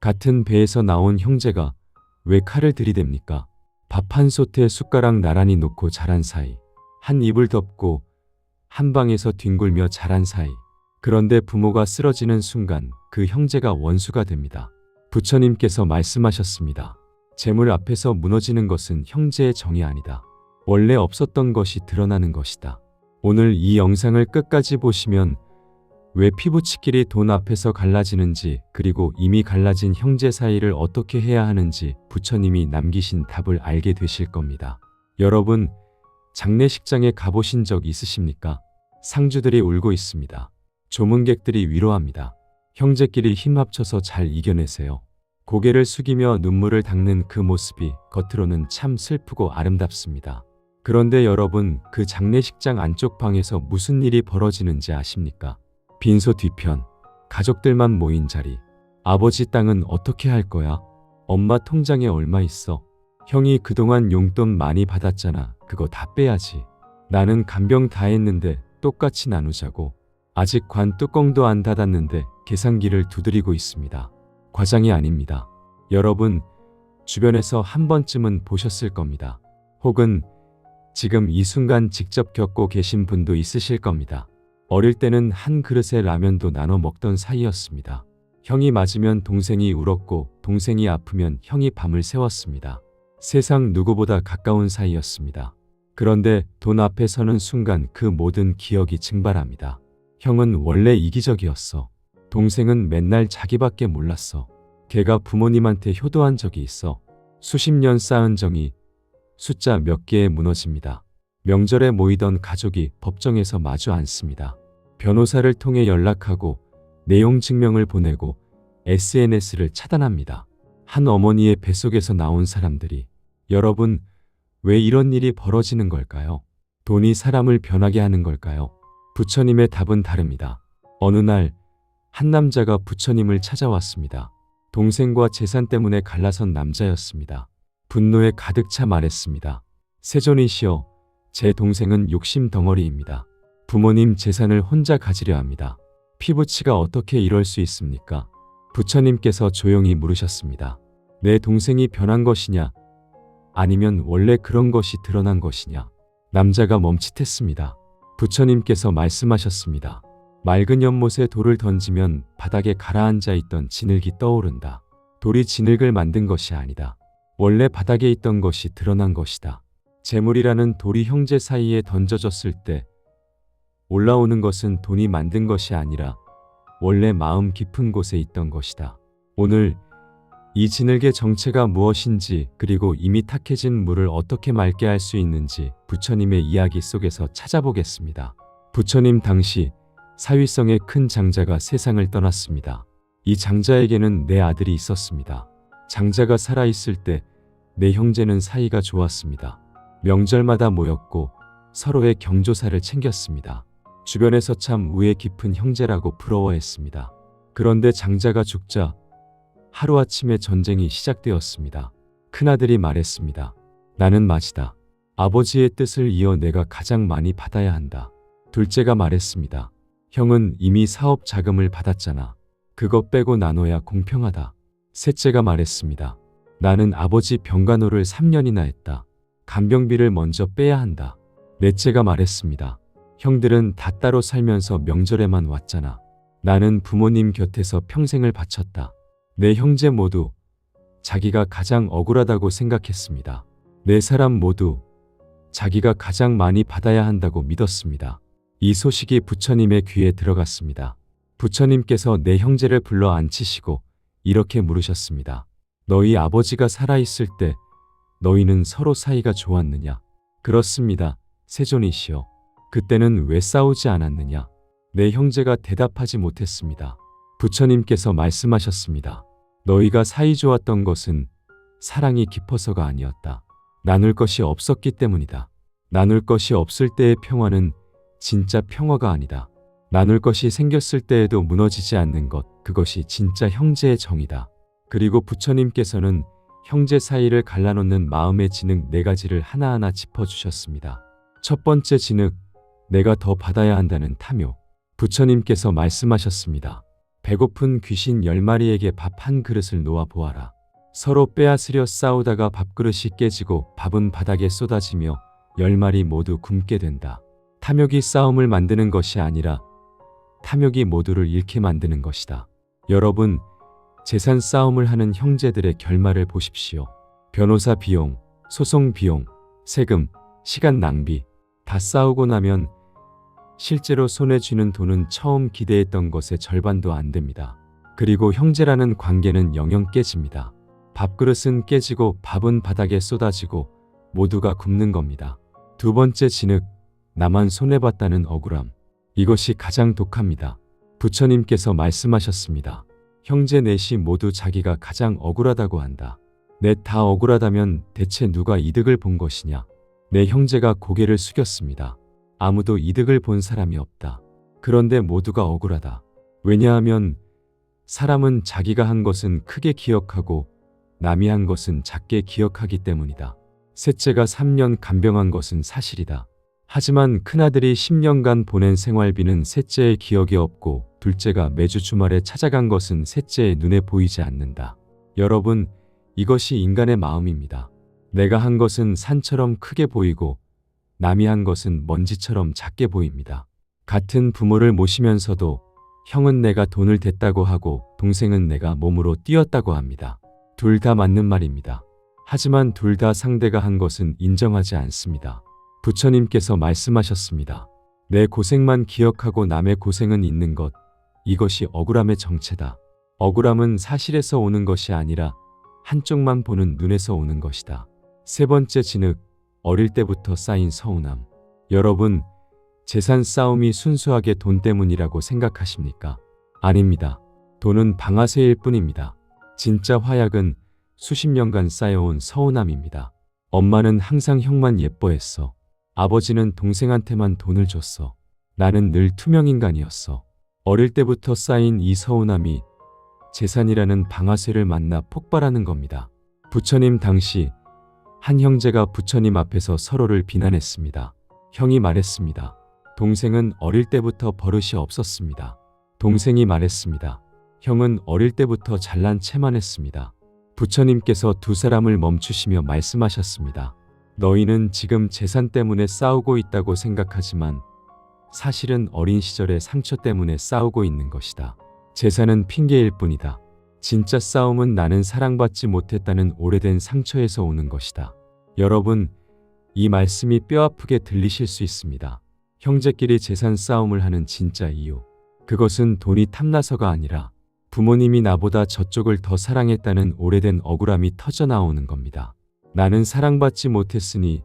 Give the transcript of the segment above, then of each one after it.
같은 배에서 나온 형제가 왜 칼을 들이댑니까? 밥 한 솥에 숟가락 나란히 놓고 자란 사이, 한 이불 덮고 한 방에서 뒹굴며 자란 사이. 그런데 부모가 쓰러지는 순간 그 형제가 원수가 됩니다. 부처님께서 말씀하셨습니다. 재물 앞에서 무너지는 것은 형제의 정이 아니다. 원래 없었던 것이 드러나는 것이다. 오늘 이 영상을 끝까지 보시면 왜 피부치끼리 돈 앞에서 갈라지는지, 그리고 이미 갈라진 형제 사이를 어떻게 해야 하는지 부처님이 남기신 답을 알게 되실 겁니다. 여러분, 장례식장에 가보신 적 있으십니까? 상주들이 울고 있습니다. 조문객들이 위로합니다. 형제끼리 힘 합쳐서 잘 이겨내세요. 고개를 숙이며 눈물을 닦는 그 모습이 겉으로는 참 슬프고 아름답습니다. 그런데 여러분, 그 장례식장 안쪽 방에서 무슨 일이 벌어지는지 아십니까? 빈소 뒤편, 가족들만 모인 자리. 아버지 땅은 어떻게 할 거야? 엄마 통장에 얼마 있어? 형이 그동안 용돈 많이 받았잖아. 그거 다 빼야지. 나는 간병 다 했는데 똑같이 나누자고. 아직 관 뚜껑도 안 닫았는데 계산기를 두드리고 있습니다. 과장이 아닙니다. 여러분, 주변에서 한 번쯤은 보셨을 겁니다. 혹은 지금 이 순간 직접 겪고 계신 분도 있으실 겁니다. 어릴 때는 한 그릇에 라면도 나눠 먹던 사이였습니다. 형이 맞으면 동생이 울었고 동생이 아프면 형이 밤을 새웠습니다. 세상 누구보다 가까운 사이였습니다. 그런데 돈 앞에 서는 순간 그 모든 기억이 증발합니다. 형은 원래 이기적이었어. 동생은 맨날 자기밖에 몰랐어. 걔가 부모님한테 효도한 적이 있어. 수십 년 쌓은 정이 숫자 몇 개에 무너집니다. 명절에 모이던 가족이 법정에서 마주 앉습니다. 변호사를 통해 연락하고 내용 증명을 보내고 SNS를 차단합니다. 한 어머니의 뱃속에서 나온 사람들이. 여러분, 왜 이런 일이 벌어지는 걸까요? 돈이 사람을 변하게 하는 걸까요? 부처님의 답은 다릅니다. 어느 날 한 남자가 부처님을 찾아왔습니다. 동생과 재산 때문에 갈라선 남자였습니다. 분노에 가득 차 말했습니다. 세존이시여, 제 동생은 욕심 덩어리입니다. 부모님 재산을 혼자 가지려 합니다. 피부치가 어떻게 이럴 수 있습니까? 부처님께서 조용히 물으셨습니다. 내 동생이 변한 것이냐? 아니면 원래 그런 것이 드러난 것이냐? 남자가 멈칫했습니다. 부처님께서 말씀하셨습니다. 맑은 연못에 돌을 던지면 바닥에 가라앉아 있던 진흙이 떠오른다. 돌이 진흙을 만든 것이 아니다. 원래 바닥에 있던 것이 드러난 것이다. 재물이라는 돌이 형제 사이에 던져졌을 때 올라오는 것은 돈이 만든 것이 아니라 원래 마음 깊은 곳에 있던 것이다. 오늘 이 진흙의 정체가 무엇인지, 그리고 이미 탁해진 물을 어떻게 맑게 할 수 있는지 부처님의 이야기 속에서 찾아보겠습니다. 부처님 당시 사위성의 큰 장자가 세상을 떠났습니다. 이 장자에게는 네 아들이 있었습니다. 장자가 살아있을 때 네 형제는 사이가 좋았습니다. 명절마다 모였고 서로의 경조사를 챙겼습니다. 주변에서 참 우애 깊은 형제라고 부러워했습니다. 그런데 장자가 죽자 하루아침에 전쟁이 시작되었습니다. 큰아들이 말했습니다. 나는 맞이다. 아버지의 뜻을 이어 내가 가장 많이 받아야 한다. 둘째가 말했습니다. 형은 이미 사업 자금을 받았잖아. 그거 빼고 나눠야 공평하다. 셋째가 말했습니다. 나는 아버지 병간호를 3년이나 했다. 간병비를 먼저 빼야 한다. 넷째가 말했습니다. 형들은 다 따로 살면서 명절에만 왔잖아. 나는 부모님 곁에서 평생을 바쳤다. 네 형제 모두 자기가 가장 억울하다고 생각했습니다. 네 사람 모두 자기가 가장 많이 받아야 한다고 믿었습니다. 이 소식이 부처님의 귀에 들어갔습니다. 부처님께서 네 형제를 불러 앉히시고 이렇게 물으셨습니다. 너희 아버지가 살아있을 때 너희는 서로 사이가 좋았느냐? 그렇습니다. 세존이시여. 그때는 왜 싸우지 않았느냐? 네 형제가 대답하지 못했습니다. 부처님께서 말씀하셨습니다. 너희가 사이 좋았던 것은 사랑이 깊어서가 아니었다. 나눌 것이 없었기 때문이다. 나눌 것이 없을 때의 평화는 진짜 평화가 아니다. 나눌 것이 생겼을 때에도 무너지지 않는 것, 그것이 진짜 형제의 정이다. 그리고 부처님께서는 형제 사이를 갈라놓는 마음의 진흙 4가지를 하나하나 짚어주셨습니다. 첫 번째 진흙, 내가 더 받아야 한다는 탐욕. 부처님께서 말씀하셨습니다. 배고픈 귀신 10마리에게 밥 한 그릇을 놓아 보아라. 서로 빼앗으려 싸우다가 밥그릇이 깨지고 밥은 바닥에 쏟아지며 10마리 모두 굶게 된다. 탐욕이 싸움을 만드는 것이 아니라 탐욕이 모두를 잃게 만드는 것이다. 여러분, 재산 싸움을 하는 형제들의 결말을 보십시오. 변호사 비용, 소송 비용, 세금, 시간 낭비. 다 싸우고 나면 실제로 손에 쥐는 돈은 처음 기대했던 것의 절반도 안 됩니다. 그리고 형제라는 관계는 영영 깨집니다. 밥그릇은 깨지고 밥은 바닥에 쏟아지고 모두가 굶는 겁니다. 두 번째 진흙, 나만 손해봤다는 억울함. 이것이 가장 독합니다. 부처님께서 말씀하셨습니다. 형제 넷이 모두 자기가 가장 억울하다고 한다. 넷 다 억울하다면 대체 누가 이득을 본 것이냐? 내 형제가 고개를 숙였습니다. 아무도 이득을 본 사람이 없다. 그런데 모두가 억울하다. 왜냐하면 사람은 자기가 한 것은 크게 기억하고 남이 한 것은 작게 기억하기 때문이다. 셋째가 3년 간병한 것은 사실이다. 하지만 큰아들이 10년간 보낸 생활비는 셋째의 기억에 없고 둘째가 매주 주말에 찾아간 것은 셋째의 눈에 보이지 않는다. 여러분, 이것이 인간의 마음입니다. 내가 한 것은 산처럼 크게 보이고 남이 한 것은 먼지처럼 작게 보입니다. 같은 부모를 모시면서도 형은 내가 돈을 댔다고 하고 동생은 내가 몸으로 뛰었다고 합니다. 둘 다 맞는 말입니다. 하지만 둘 다 상대가 한 것은 인정하지 않습니다. 부처님께서 말씀하셨습니다. 내 고생만 기억하고 남의 고생은 잊는 것. 이것이 억울함의 정체다. 억울함은 사실에서 오는 것이 아니라 한쪽만 보는 눈에서 오는 것이다. 세 번째 진흙, 어릴 때부터 쌓인 서운함. 여러분, 재산 싸움이 순수하게 돈 때문이라고 생각하십니까? 아닙니다. 돈은 방아쇠일 뿐입니다. 진짜 화약은 수십 년간 쌓여온 서운함입니다. 엄마는 항상 형만 예뻐했어. 아버지는 동생한테만 돈을 줬어. 나는 늘 투명인간이었어. 어릴 때부터 쌓인 이 서운함이 재산이라는 방아쇠를 만나 폭발하는 겁니다. 부처님 당시 한 형제가 부처님 앞에서 서로를 비난했습니다. 형이 말했습니다. 동생은 어릴 때부터 버릇이 없었습니다. 동생이 말했습니다. 형은 어릴 때부터 잘난 체만 했습니다. 부처님께서 두 사람을 멈추시며 말씀하셨습니다. 너희는 지금 재산 때문에 싸우고 있다고 생각하지만 사실은 어린 시절의 상처 때문에 싸우고 있는 것이다. 재산은 핑계일 뿐이다. 진짜 싸움은 나는 사랑받지 못했다는 오래된 상처에서 오는 것이다. 여러분, 이 말씀이 뼈아프게 들리실 수 있습니다. 형제끼리 재산 싸움을 하는 진짜 이유. 그것은 돈이 탐나서가 아니라 부모님이 나보다 저쪽을 더 사랑했다는 오래된 억울함이 터져 나오는 겁니다. 나는 사랑받지 못했으니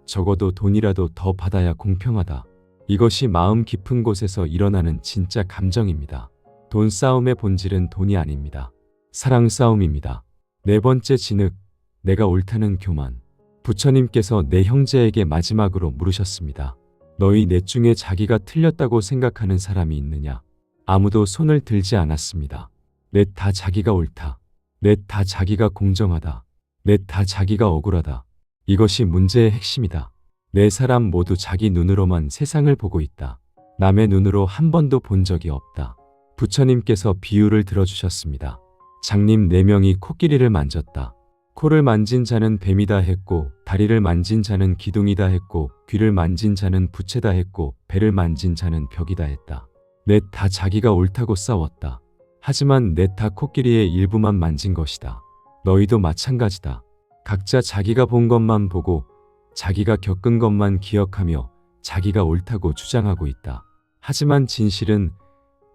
적어도 돈이라도 더 받아야 공평하다. 이것이 마음 깊은 곳에서 일어나는 진짜 감정입니다. 돈 싸움의 본질은 돈이 아닙니다. 사랑 싸움입니다. 네 번째 진흙, 내가 옳다는 교만. 부처님께서 내 형제에게 마지막으로 물으셨습니다. 너희 넷 중에 자기가 틀렸다고 생각하는 사람이 있느냐? 아무도 손을 들지 않았습니다. 넷 다 자기가 옳다. 넷 다 자기가 공정하다. 넷 다 자기가 억울하다. 이것이 문제의 핵심이다. 네 사람 모두 자기 눈으로만 세상을 보고 있다. 남의 눈으로 한 번도 본 적이 없다. 부처님께서 비유를 들어주셨습니다. 장님 4명이 코끼리를 만졌다. 코를 만진 자는 뱀이다 했고, 다리를 만진 자는 기둥이다 했고, 귀를 만진 자는 부채다 했고, 배를 만진 자는 벽이다 했다. 넷 다 자기가 옳다고 싸웠다. 하지만 넷 다 코끼리의 일부만 만진 것이다. 너희도 마찬가지다. 각자 자기가 본 것만 보고 자기가 겪은 것만 기억하며 자기가 옳다고 주장하고 있다. 하지만 진실은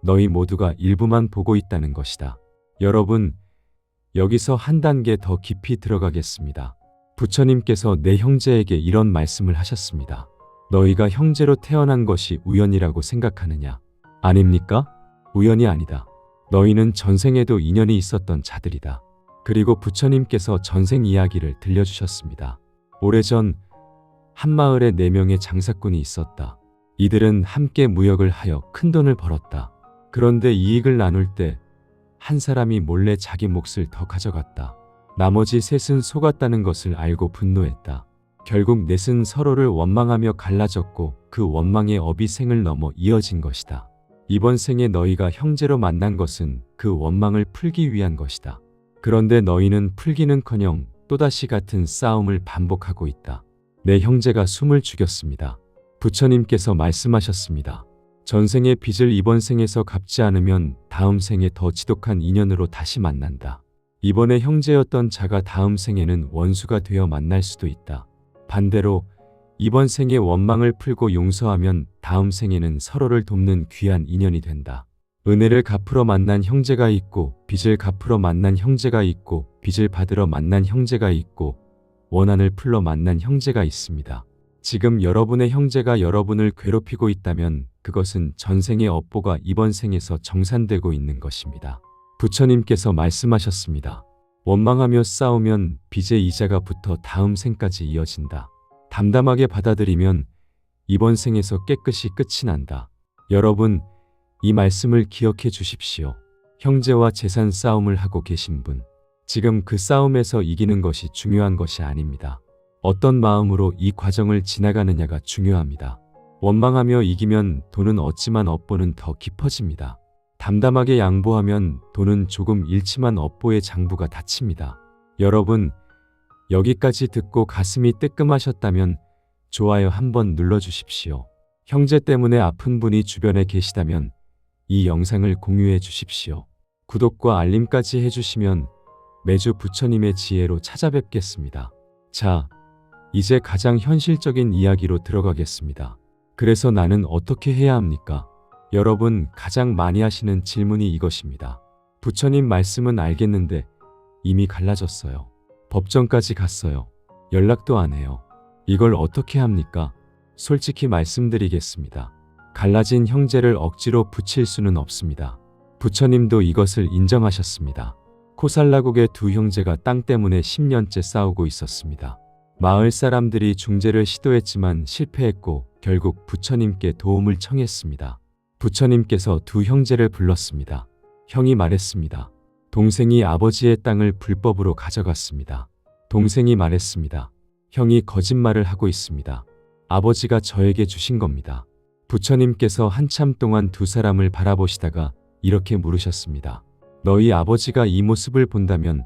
너희 모두가 일부만 보고 있다는 것이다. 여러분, 여기서 한 단계 더 깊이 들어가겠습니다. 부처님께서 내 형제에게 이런 말씀을 하셨습니다. 너희가 형제로 태어난 것이 우연이라고 생각하느냐? 아닙니까? 우연이 아니다. 너희는 전생에도 인연이 있었던 자들이다. 그리고 부처님께서 전생 이야기를 들려주셨습니다. 오래전 한 마을에 4명의 장사꾼이 있었다. 이들은 함께 무역을 하여 큰 돈을 벌었다. 그런데 이익을 나눌 때 한 사람이 몰래 자기 몫을 더 가져갔다. 나머지 셋은 속았다는 것을 알고 분노했다. 결국 넷은 서로를 원망하며 갈라졌고 그 원망의 업이 생을 넘어 이어진 것이다. 이번 생에 너희가 형제로 만난 것은 그 원망을 풀기 위한 것이다. 그런데 너희는 풀기는커녕 또다시 같은 싸움을 반복하고 있다. 내 형제가 숨을 죽였습니다. 부처님께서 말씀하셨습니다. 전생의 빚을 이번 생에서 갚지 않으면 다음 생에 더 지독한 인연으로 다시 만난다. 이번에 형제였던 자가 다음 생에는 원수가 되어 만날 수도 있다. 반대로 이번 생의 원망을 풀고 용서하면 다음 생에는 서로를 돕는 귀한 인연이 된다. 은혜를 갚으러 만난 형제가 있고 빚을 갚으러 만난 형제가 있고 빚을 받으러 만난 형제가 있고 원한을 풀러 만난 형제가 있습니다. 지금 여러분의 형제가 여러분을 괴롭히고 있다면 그것은 전생의 업보가 이번 생에서 정산되고 있는 것입니다. 부처님께서 말씀하셨습니다. 원망하며 싸우면 빚의 이자가 붙어 다음 생까지 이어진다. 담담하게 받아들이면 이번 생에서 깨끗이 끝이 난다. 여러분, 이 말씀을 기억해 주십시오. 형제와 재산 싸움을 하고 계신 분, 지금 그 싸움에서 이기는 것이 중요한 것이 아닙니다. 어떤 마음으로 이 과정을 지나가느냐가 중요합니다. 원망하며 이기면 돈은 얻지만 업보는 더 깊어집니다. 담담하게 양보하면 돈은 조금 잃지만 업보의 장부가 닫힙니다. 여러분, 여기까지 듣고 가슴이 뜨끔하셨다면 좋아요 한번 눌러주십시오. 형제 때문에 아픈 분이 주변에 계시다면 이 영상을 공유해 주십시오. 구독과 알림까지 해주시면 매주 부처님의 지혜로 찾아뵙겠습니다. 자, 이제 가장 현실적인 이야기로 들어가겠습니다. 그래서 나는 어떻게 해야 합니까? 여러분, 가장 많이 하시는 질문이 이것입니다. 부처님 말씀은 알겠는데 이미 갈라졌어요. 법정까지 갔어요. 연락도 안 해요. 이걸 어떻게 합니까? 솔직히 말씀드리겠습니다. 갈라진 형제를 억지로 붙일 수는 없습니다. 부처님도 이것을 인정하셨습니다. 코살라국의 두 형제가 땅 때문에 10년째 싸우고 있었습니다. 마을 사람들이 중재를 시도했지만 실패했고 결국 부처님께 도움을 청했습니다. 부처님께서 두 형제를 불렀습니다. 형이 말했습니다. 동생이 아버지의 땅을 불법으로 가져갔습니다. 동생이 말했습니다. 형이 거짓말을 하고 있습니다. 아버지가 저에게 주신 겁니다. 부처님께서 한참 동안 두 사람을 바라보시다가 이렇게 물으셨습니다. 너희 아버지가 이 모습을 본다면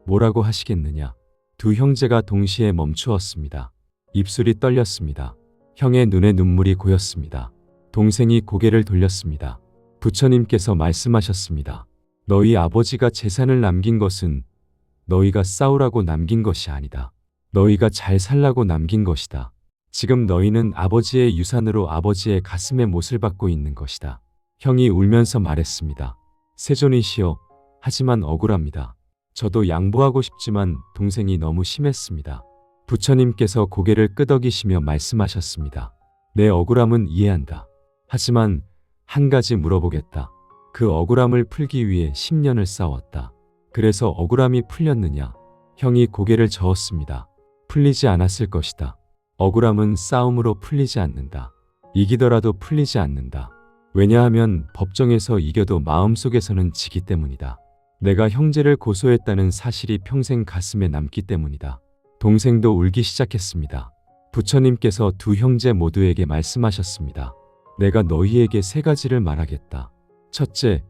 뭐라고 하시겠느냐? 두 형제가 동시에 멈추었습니다. 입술이 떨렸습니다. 형의 눈에 눈물이 고였습니다. 동생이 고개를 돌렸습니다. 부처님께서 말씀하셨습니다. 너희 아버지가 재산을 남긴 것은 너희가 싸우라고 남긴 것이 아니다. 너희가 잘 살라고 남긴 것이다. 지금 너희는 아버지의 유산으로 아버지의 가슴에 못을 박고 있는 것이다. 형이 울면서 말했습니다. 세존이시여, 하지만 억울합니다. 저도 양보하고 싶지만 동생이 너무 심했습니다. 부처님께서 고개를 끄덕이시며 말씀하셨습니다. 내 억울함은 이해한다. 하지만 한 가지 물어보겠다. 그 억울함을 풀기 위해 10년을 싸웠다. 그래서 억울함이 풀렸느냐? 형이 고개를 저었습니다. 풀리지 않았을 것이다. 억울함은 싸움으로 풀리지 않는다. 이기더라도 풀리지 않는다. 왜냐하면 법정에서 이겨도 마음속에서는 지기 때문이다. 내가 형제를 고소했다는 사실이 평생 가슴에 남기 때문이다. 동생도 울기 시작했습니다. 부처님께서 두 형제 모두에게 말씀하셨습니다. 내가 너희에게 세 가지를 말하겠다. 첫째,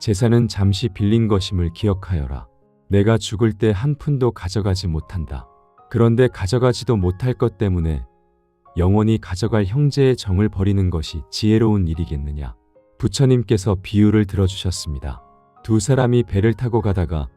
재산은 잠시 빌린 것임을 기억하여라. 내가 죽을 때 한 푼도 가져가지 못한다. 그런데 가져가지도 못할 것 때문에 영원히 가져갈 형제의 정을 버리는 것이 지혜로운 일이겠느냐. 부처님께서 비유를 들어주셨습니다. 두 사람이 배를 타고 가다가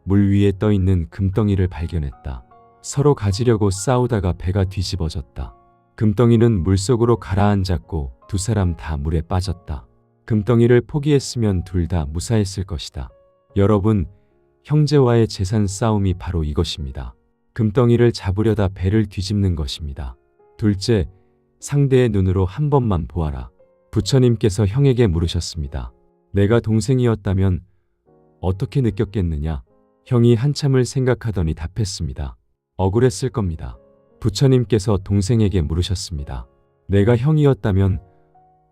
물 위에 떠 있는 금덩이를 발견했다. 서로 가지려고 싸우다가 배가 뒤집어졌다. 금덩이는 물속으로 가라앉았고 두 사람 다 물에 빠졌다. 금덩이를 포기했으면 둘 다 무사했을 것이다. 여러분, 형제와의 재산 싸움이 바로 이것입니다. 금덩이를 잡으려다 배를 뒤집는 것입니다. 둘째, 상대의 눈으로 한 번만 보아라. 부처님께서 형에게 물으셨습니다. 내가 동생이었다면 어떻게 느꼈겠느냐? 형이 한참을 생각하더니 답했습니다. 억울했을 겁니다. 부처님께서 동생에게 물으셨습니다. 내가 형이었다면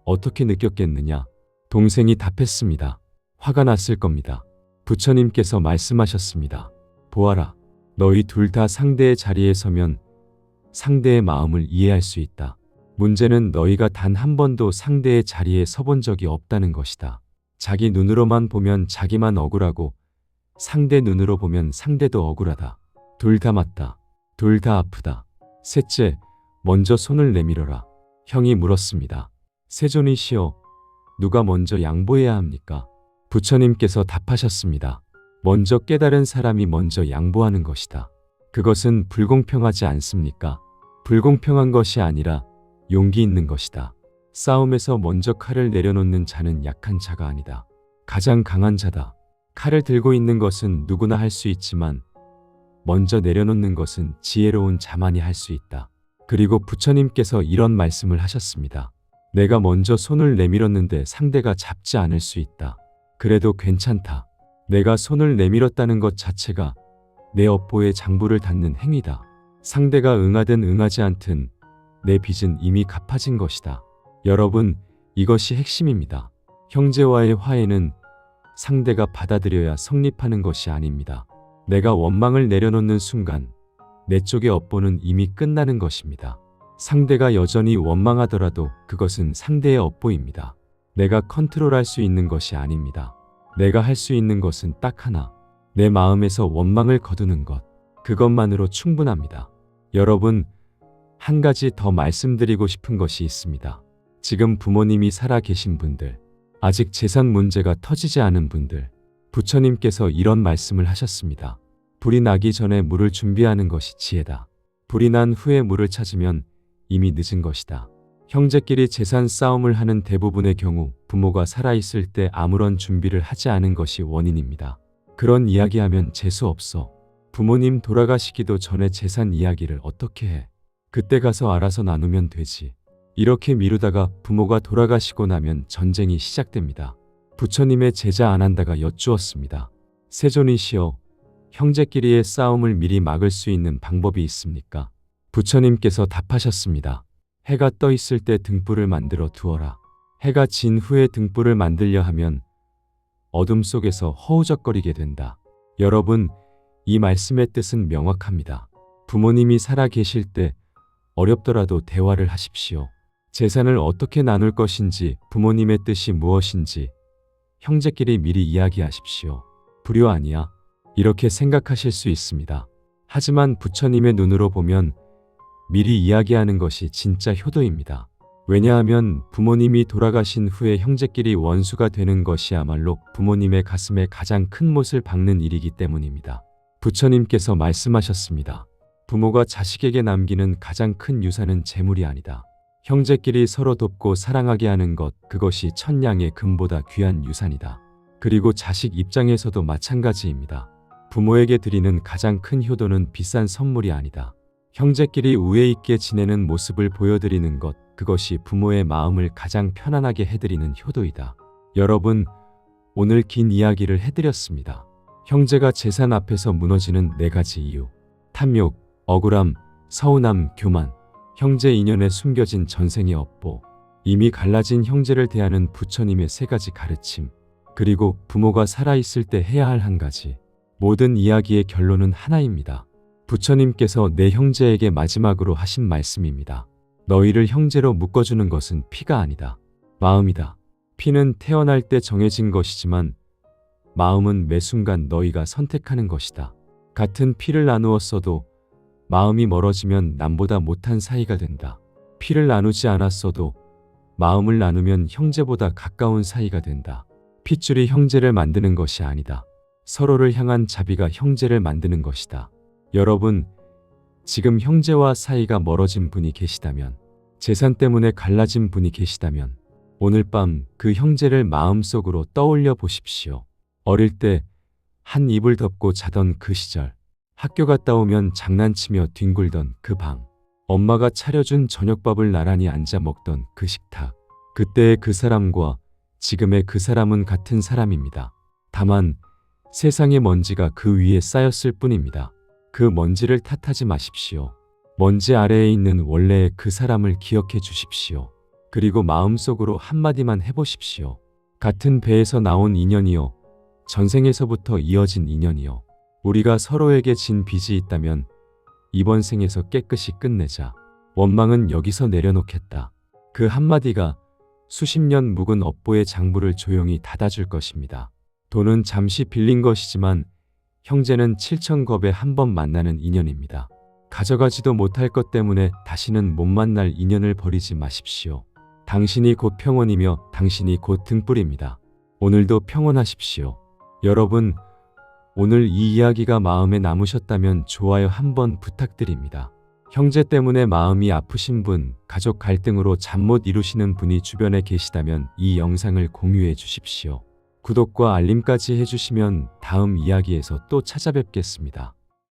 어떻게 느꼈겠느냐? 동생이 답했습니다. 화가 났을 겁니다. 부처님께서 말씀하셨습니다. 보아라. 너희 둘 다 상대의 자리에 서면 상대의 마음을 이해할 수 있다. 문제는 너희가 단 한 번도 상대의 자리에 서본 적이 없다는 것이다. 자기 눈으로만 보면 자기만 억울하고 상대 눈으로 보면 상대도 억울하다. 둘 다 맞다. 둘 다 아프다. 셋째, 먼저 손을 내밀어라. 형이 물었습니다. 세존이시여, 누가 먼저 양보해야 합니까? 부처님께서 답하셨습니다. 먼저 깨달은 사람이 먼저 양보하는 것이다. 그것은 불공평하지 않습니까? 불공평한 것이 아니라 용기 있는 것이다. 싸움에서 먼저 칼을 내려놓는 자는 약한 자가 아니다. 가장 강한 자다. 칼을 들고 있는 것은 누구나 할 수 있지만 먼저 내려놓는 것은 지혜로운 자만이 할 수 있다. 그리고 부처님께서 이런 말씀을 하셨습니다. 내가 먼저 손을 내밀었는데 상대가 잡지 않을 수 있다. 그래도 괜찮다. 내가 손을 내밀었다는 것 자체가 내 업보에 장부를 닫는 행위다. 상대가 응하든 응하지 않든 내 빚은 이미 갚아진 것이다. 여러분, 이것이 핵심입니다. 형제와의 화해는 상대가 받아들여야 성립하는 것이 아닙니다. 내가 원망을 내려놓는 순간 내 쪽의 업보는 이미 끝나는 것입니다. 상대가 여전히 원망하더라도 그것은 상대의 업보입니다. 내가 컨트롤할 수 있는 것이 아닙니다. 내가 할 수 있는 것은 딱 하나, 내 마음에서 원망을 거두는 것. 그것만으로 충분합니다. 여러분, 한 가지 더 말씀드리고 싶은 것이 있습니다. 지금 부모님이 살아 계신 분들, 아직 재산 문제가 터지지 않은 분들, 부처님께서 이런 말씀을 하셨습니다. 불이 나기 전에 물을 준비하는 것이 지혜다. 불이 난 후에 물을 찾으면 이미 늦은 것이다. 형제끼리 재산 싸움을 하는 대부분의 경우 부모가 살아있을 때 아무런 준비를 하지 않은 것이 원인입니다. 그런 이야기하면 재수 없어. 부모님 돌아가시기도 전에 재산 이야기를 어떻게 해? 그때 가서 알아서 나누면 되지. 이렇게 미루다가 부모가 돌아가시고 나면 전쟁이 시작됩니다. 부처님의 제자 아난다가 여쭈었습니다. 세존이시여, 형제끼리의 싸움을 미리 막을 수 있는 방법이 있습니까? 부처님께서 답하셨습니다. 해가 떠 있을 때 등불을 만들어 두어라. 해가 진 후에 등불을 만들려 하면 어둠 속에서 허우적거리게 된다. 여러분, 이 말씀의 뜻은 명확합니다. 부모님이 살아 계실 때 어렵더라도 대화를 하십시오. 재산을 어떻게 나눌 것인지, 부모님의 뜻이 무엇인지 형제끼리 미리 이야기하십시오. 불효 아니야? 이렇게 생각하실 수 있습니다. 하지만 부처님의 눈으로 보면 미리 이야기하는 것이 진짜 효도입니다. 왜냐하면 부모님이 돌아가신 후에 형제끼리 원수가 되는 것이야말로 부모님의 가슴에 가장 큰 못을 박는 일이기 때문입니다. 부처님께서 말씀하셨습니다. 부모가 자식에게 남기는 가장 큰 유산은 재물이 아니다. 형제끼리 서로 돕고 사랑하게 하는 것, 그것이 천냥의 금보다 귀한 유산이다. 그리고 자식 입장에서도 마찬가지입니다. 부모에게 드리는 가장 큰 효도는 비싼 선물이 아니다. 형제끼리 우애 있게 지내는 모습을 보여드리는 것, 그것이 부모의 마음을 가장 편안하게 해드리는 효도이다. 여러분, 오늘 긴 이야기를 해드렸습니다. 형제가 재산 앞에서 무너지는 4가지 이유. 탐욕, 억울함, 서운함, 교만. 형제 인연에 숨겨진 전생의 업보. 이미 갈라진 형제를 대하는 부처님의 3가지 가르침. 그리고 부모가 살아있을 때 해야 할 한 가지. 모든 이야기의 결론은 하나입니다. 부처님께서 내 형제에게 마지막으로 하신 말씀입니다. 너희를 형제로 묶어주는 것은 피가 아니다. 마음이다. 피는 태어날 때 정해진 것이지만 마음은 매 순간 너희가 선택하는 것이다. 같은 피를 나누었어도 마음이 멀어지면 남보다 못한 사이가 된다. 피를 나누지 않았어도 마음을 나누면 형제보다 가까운 사이가 된다. 핏줄이 형제를 만드는 것이 아니다. 서로를 향한 자비가 형제를 만드는 것이다. 여러분, 지금 형제와 사이가 멀어진 분이 계시다면, 재산 때문에 갈라진 분이 계시다면 오늘 밤 그 형제를 마음속으로 떠올려 보십시오. 어릴 때 한 이불 덮고 자던 그 시절, 학교 갔다 오면 장난치며 뒹굴던 그 방, 엄마가 차려준 저녁밥을 나란히 앉아 먹던 그 식탁. 그때의 그 사람과 지금의 그 사람은 같은 사람입니다. 다만 세상의 먼지가 그 위에 쌓였을 뿐입니다. 그 먼지를 탓하지 마십시오. 먼지 아래에 있는 원래의 그 사람을 기억해 주십시오. 그리고 마음속으로 한마디만 해보십시오. 같은 배에서 나온 인연이요, 전생에서부터 이어진 인연이요, 우리가 서로에게 진 빚이 있다면 이번 생에서 깨끗이 끝내자. 원망은 여기서 내려놓겠다. 그 한마디가 수십 년 묵은 업보의 장부를 조용히 닫아줄 것입니다. 돈은 잠시 빌린 것이지만 형제는 7,000겁에 한 번 만나는 인연입니다. 가져가지도 못할 것 때문에 다시는 못 만날 인연을 버리지 마십시오. 당신이 곧 평온이며 당신이 곧 등불입니다. 오늘도 평온하십시오. 여러분, 오늘 이 이야기가 마음에 남으셨다면 좋아요 한번 부탁드립니다. 형제 때문에 마음이 아프신 분, 가족 갈등으로 잠 못 이루시는 분이 주변에 계시다면 이 영상을 공유해 주십시오. 구독과 알림까지 해주시면 다음 이야기에서 또 찾아뵙겠습니다.